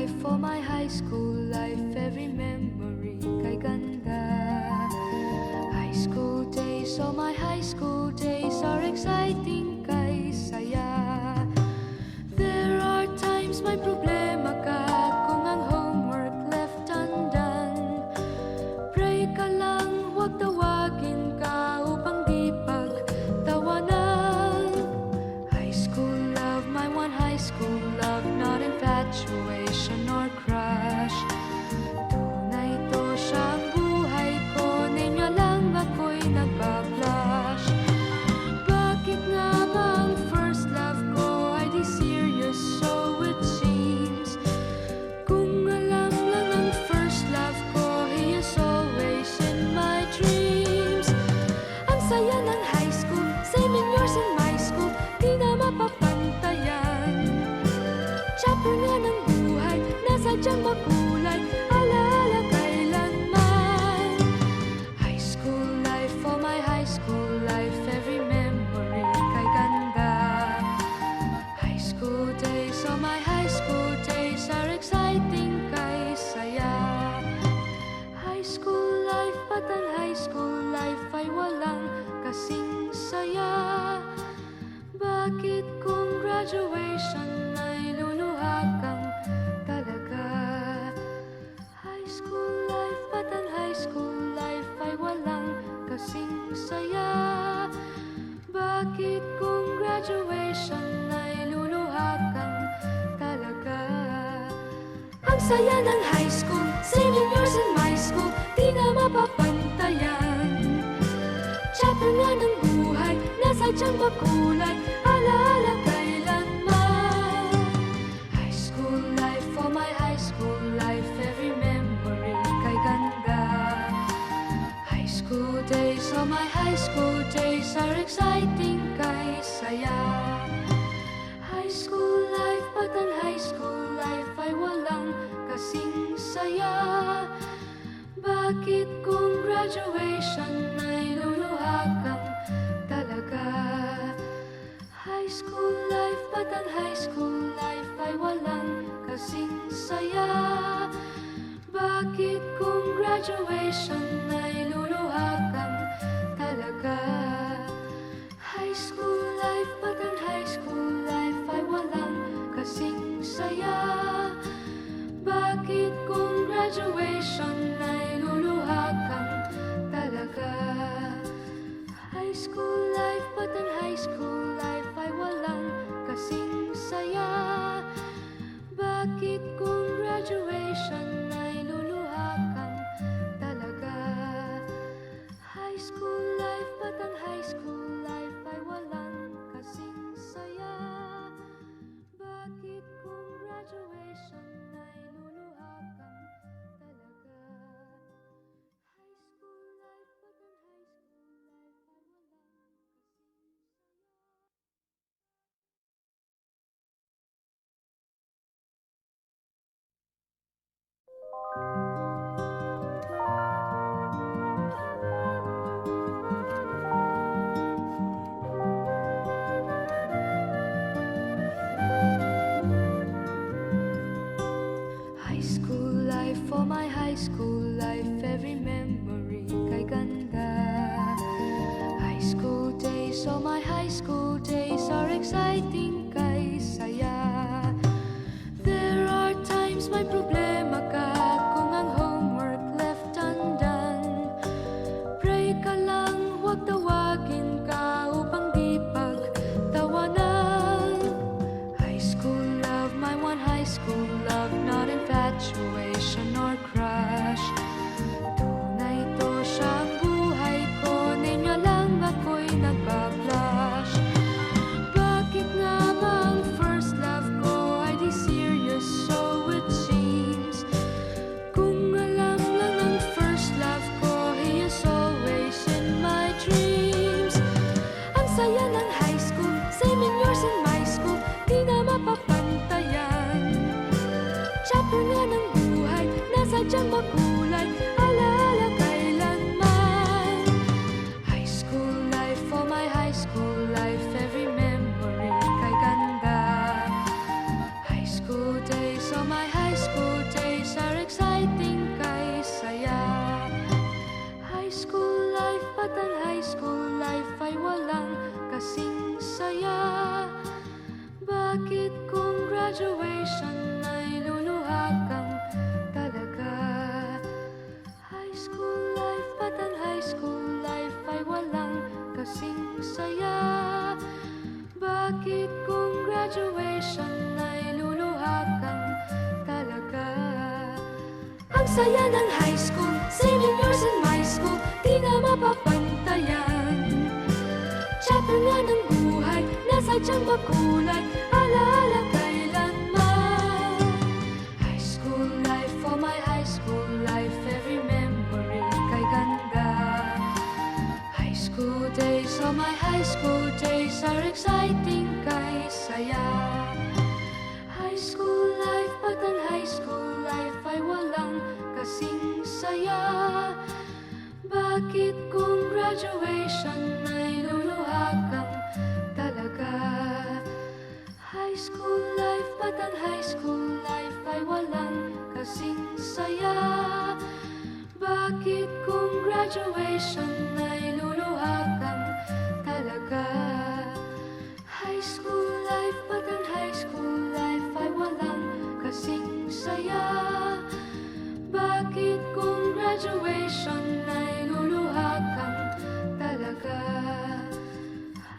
life, oh my high school life, every memory kay ganda. High school days, oh my high school days are exciting kay saya. There are times may problema ka kung ang homework left undone. Pray ka lang, huwag tawagin ka upang di pagtawanan. High school love, my one high school love, not infatuation or crush. Tunay to siyang buhay ko, niya lang ako'y nagbablush. Bakit nga ba ang first love ko ay di serious, so it seems? Kung alam lang ang first love ko, he is always in my dreams. Ang saya ng high school, same in yours in my school, di na mapapantayan. Chapter nga ng buhay, nasadyang makulay, alaala kailanman. High school life, oh my high school life, every memory kay ganda. High school days, oh my high school days are exciting kay saya. High school life, ba't ang high school life ay walang kasing saya? Bakit kung graduation ay luluha kang talaga? High school life, ba't ang high school life ay walang kasing saya? Bakit kung graduation ay luluha kang talaga? Ang saya ng high school, same in yours in my school, di na mapapantayan. Chapter nga ng buhay, nasadyang makulay, alaala kailanman. High school life, oh my high school life, every memory kay ganda. High school days, oh my high school days are exciting kay saya. High school life, ba't ang high school life ay walang kasing saya? Bakit kung graduation ay luluha kang talaga? High school life, ba't ang high school life ay walang kasing saya? Bakit kung graduation ay luluha kang talaga? High school life, ba't ang high school life ay walang kasing saya? Bakit kung graduation ay luluha kang talaga? High school life, ba't ang high school life ay walang kasing saya? Bakit kung graduation ay luluha kang talaga? High school life, ba't ang high school life ay walang kasing saya? Bakit kung graduation ay luluha kang talaga? High school life, ba't ang high school life ay walang high school life, oh my high school life, every memory kay ganda. High school days, oh my high school days are exciting kay saya. There are times may problema ka kung ang homework left undone. Pray ka lang, huwag tawagin ka upang di pagtawanan. High school love, my one high school love, not infatuation or crush. Tunay to siyang buhay ko, niya lang ako'y nagbablush. Bakit nga ba ang first love ko ay di serious, so it seems? Kung alam lang ang first love ko, he is always in my dreams. Ang saya ng high school, same in yours in my school, di na mapapantayan. Chapter nga ng buhay, nasadyang makulay, alaala kailanman. High school life, oh my high school life, every memory kay ganda. High school days, oh my high school graduation ay luluha kang talaga. High school life, ba't ang high school life ay walang kasing saya? Bakit kung graduation ay luluha kang talaga? Ang saya ng high school, saving years in my school, di na mapapantayan. Chapter nga ng buhay, nasadyang makulay, alaala kailanman. High school life, oh my high school life, every memory kay ganda. High school days, oh my high school days are exciting kay saya. High school life, ba't ang high school life ay walang kasing saya? Bakit kung graduation ay luluha kang talaga? High school life, ba't ang high school life ay walang kasing saya? Bakit kung graduation ay luluha kang talaga? High school life, ba't ang high school life ay walang kasing saya? Bakit kung graduation ay luluha kang talaga?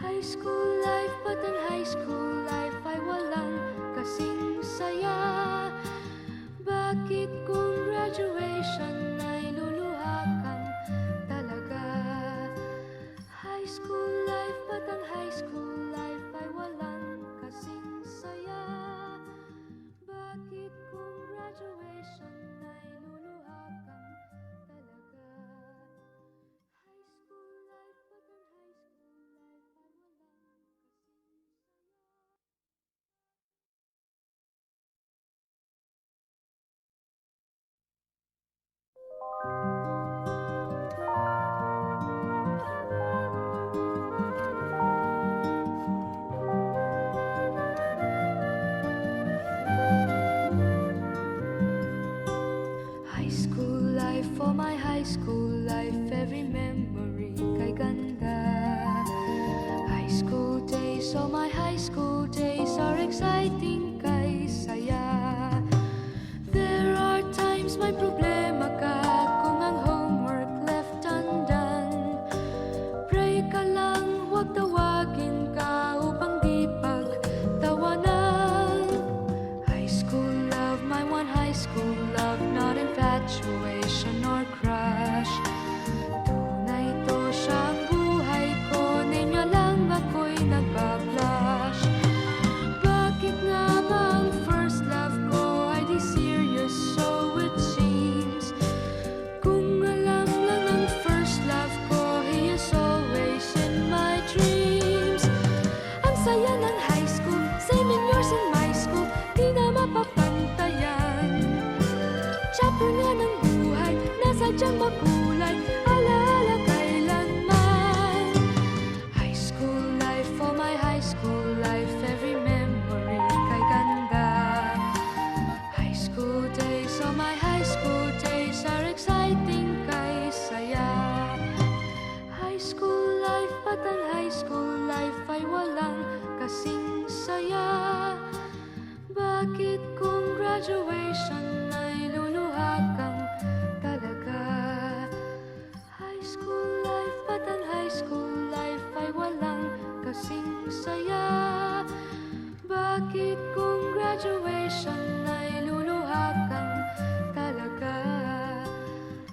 High school life, ba't ang high school life ay walang kasing saya? Bakit kung graduation ay luluha kang talaga? High school life, ba't ang high school life ay walang kasing saya? Bakit kung graduation ay luluha kang talaga? High school life, ba't ang high school life ay walang high school life, oh my high school life, every memory kay ganda. High school days, oh my high school days are exciting kay saya. There are times may problema ka kung ang homework left undone. Pray ka lang, huwag tawagin ka upang di pagtawanan. High school love, my one high school love, not infatuation or crush. Tunay to siyang buhay ko, ninyo lang ako'y nagbablush. Bakit nga ba ang first love ko ay di serious, so it seems? Kung alam lang ang first love ko, he is always in my dreams. Ang saya ng high school, saving years in my school, di na mapapantayan. Chapter nga ng buhay, nasadyang makulay, alaala kailanman. High school life, oh my high school life, every memory kay ganda. High school days, oh my high school days are exciting kay saya. High school life, ba't ang high school life ay walang kasing saya? Bakit kung graduation ay luluha kang talaga? High school life, ba't ang high school life ay walang kasing saya? Bakit kung graduation ay luluha kang talaga?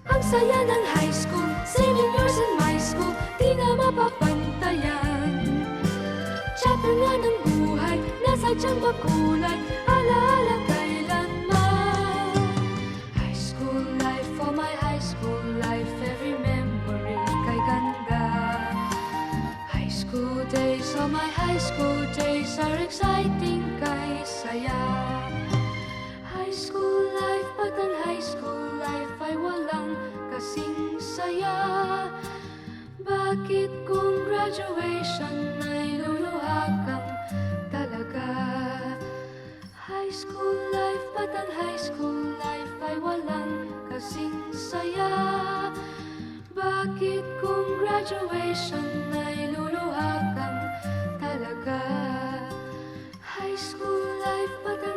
Ang saya ng high school, saving years in my school, di na mapapantayan. Chapter nga ng buhay, nasadyang makulay, alaala kailanman. High school life, oh my high school life, every memory kay ganda. High school days, oh my high school days are exciting kay saya. High school life, ba't ang high school life ay walang kasing saya? Bakit kung graduation ay luluha kang talaga? High school life, ba't ang high school life ay walang kasing saya? Bakit kung graduation ay luluha kang talaga? High school life, ba't ang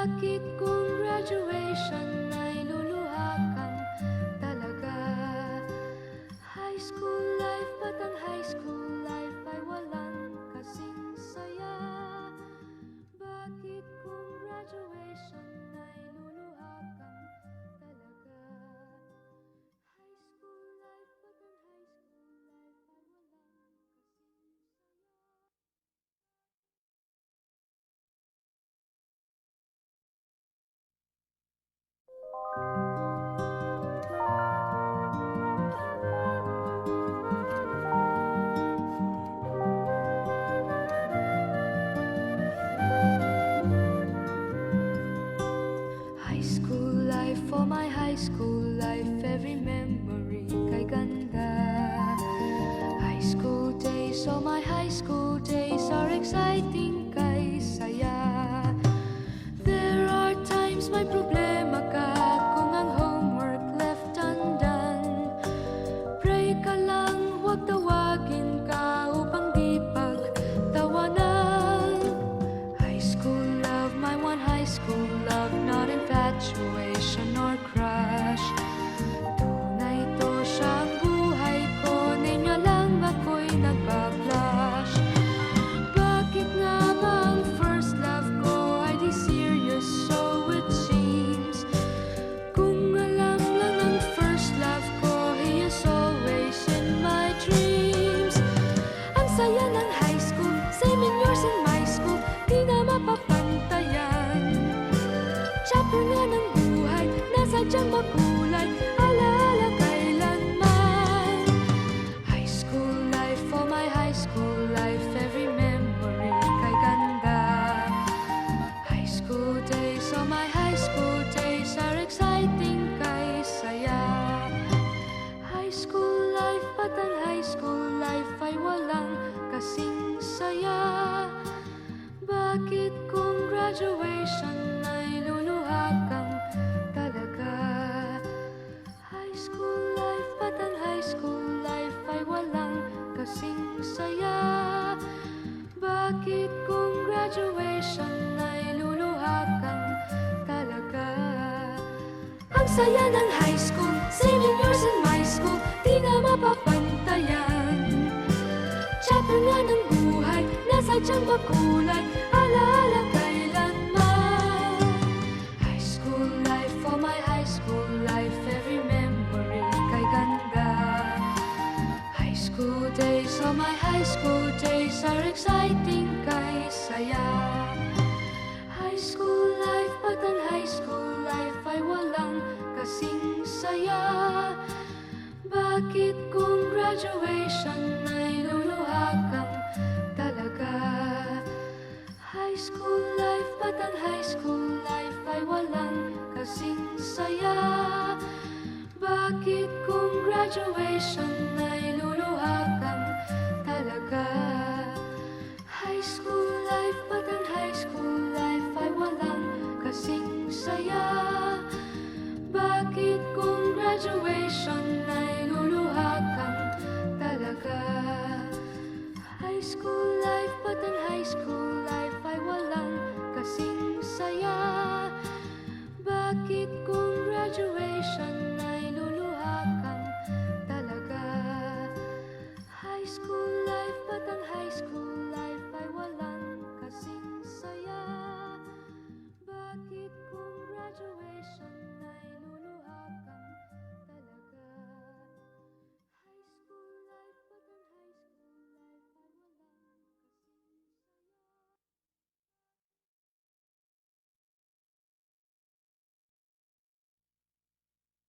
Bakit kung graduation ay luluha kang talaga? High school life, ba't ang high school life ay walang kasing saya? Bakit kung graduation ay luluha kang talaga? High school life, ba't ang high school life ay walang kasing saya? High school life, for my high school life, every memory kay ganda. High school days, oh my high school days are exciting kay saya. There are times may problema ka kung ang homework left undone. Pray ka lang, huwag tawagin ka upang di pagtawanan. High school love, my one high school love, not infatuation or crush. Tunay to siyang buhay ko, niya lang ako'y nagpa-blush. Bakit nga ba ang first love ko ay di serious, so it seems? Kung alam lang ang first love ko, he is always in my dreams. Ang saya ng high school, same in yours in my school, di na mapapantayan. Chapter nga ng buhay, nasadyang makulay, alaala kailanman. High school life, for my high school life, every memory kay ganda. High school days, oh my high school days are exciting kay saya. High school life, ba't ang high school life ay walang kasing saya? Bakit kung graduation ay luluha kang talaga? High school life, ba't ang high school life ay walang kasing saya? Bakit kung graduation ay luluha kang talaga? Ang saya ng high school, same in yours in my school, di na mapapantayan. Chapter nga ng buhay, nasadyang makulay, alaala kailanman. High school life, for my high school life, every memory kay ganda. High school days, oh my high school days are exciting kay saya. High school life, ba't ang high school life ay walang kasing saya? Bakit kung graduation ay luluha kang talaga? High school life, ba't ang high school life ay walang kasing saya? Bakit kung graduation ay luluha kang talaga? High school